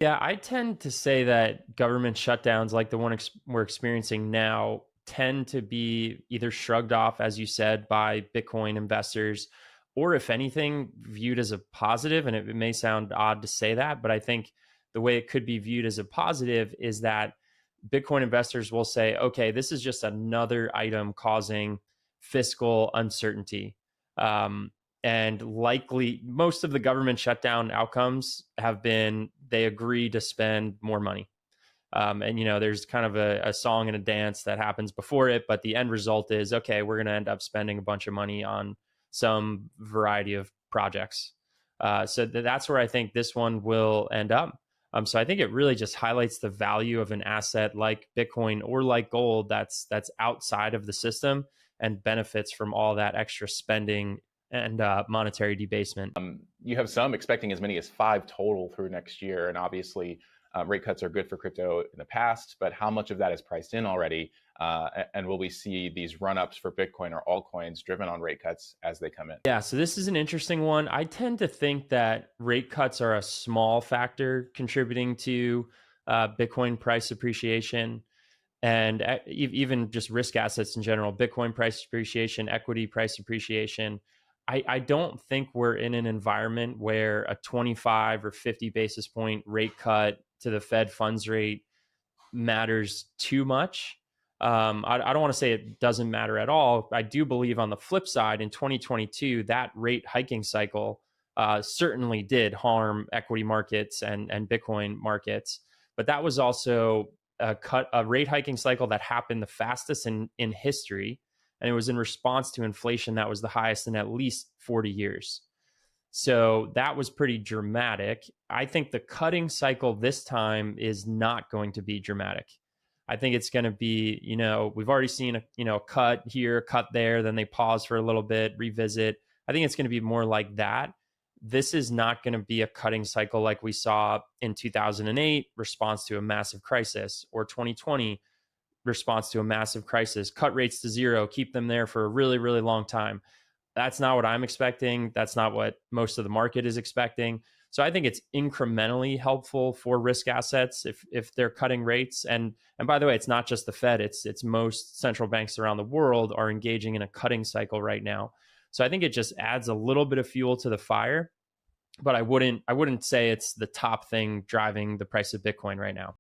Yeah, I tend to say that government shutdowns like the one we're experiencing now tend to be either shrugged off, as you said, by Bitcoin investors, or if anything, viewed as a positive. And it may sound odd to say that, but I think the way it could be viewed as a positive is that Bitcoin investors will say, okay, this is just another item causing fiscal uncertainty. Um, and likely, most of the government shutdown outcomes have been they agree to spend more money. And, there's kind of a song and a dance that happens before it, but the end result is okay, we're going to end up spending a bunch of money on some variety of projects. That's where I think this one will end up. So I think it really just highlights the value of an asset like Bitcoin or like gold that's outside of the system and benefits from all that extra spending and monetary debasement. You have some expecting as many as five total through next year. And obviously, rate cuts are good for crypto in the past, but how much of that is priced in already? And will we see these run-ups for Bitcoin or altcoins driven on rate cuts as they come in? Yeah, so this is an interesting one. I tend to think that rate cuts are a small factor contributing to Bitcoin price appreciation and even just risk assets in general, Bitcoin price appreciation, equity price appreciation. I don't think we're in an environment where a 25 or 50 basis point rate cut to the Fed funds rate matters too much. I don't want to say it doesn't matter at all. I do believe on the flip side, in 2022, that rate hiking cycle certainly did harm equity markets and Bitcoin markets. But that was also a rate hiking cycle that happened the fastest in history. And it was in response to inflation that was the highest in at least 40 years. So that was pretty dramatic. I think the cutting cycle this time is not going to be dramatic. I think it's going to be, we've already seen a cut here, cut there, then they pause for a little bit, revisit. I think it's going to be more like that. This is not going to be a cutting cycle like we saw in 2008, response to a massive crisis, or 2020, response to a massive crisis. Cut rates to zero, keep them there for a really, really long time. That's not what I'm expecting. That's not what most of the market is expecting. So I think it's incrementally helpful for risk assets if they're cutting rates. And by the way, it's not just the Fed. It's most central banks around the world are engaging in a cutting cycle right now. So I think it just adds a little bit of fuel to the fire. But I wouldn't say it's the top thing driving the price of Bitcoin right now.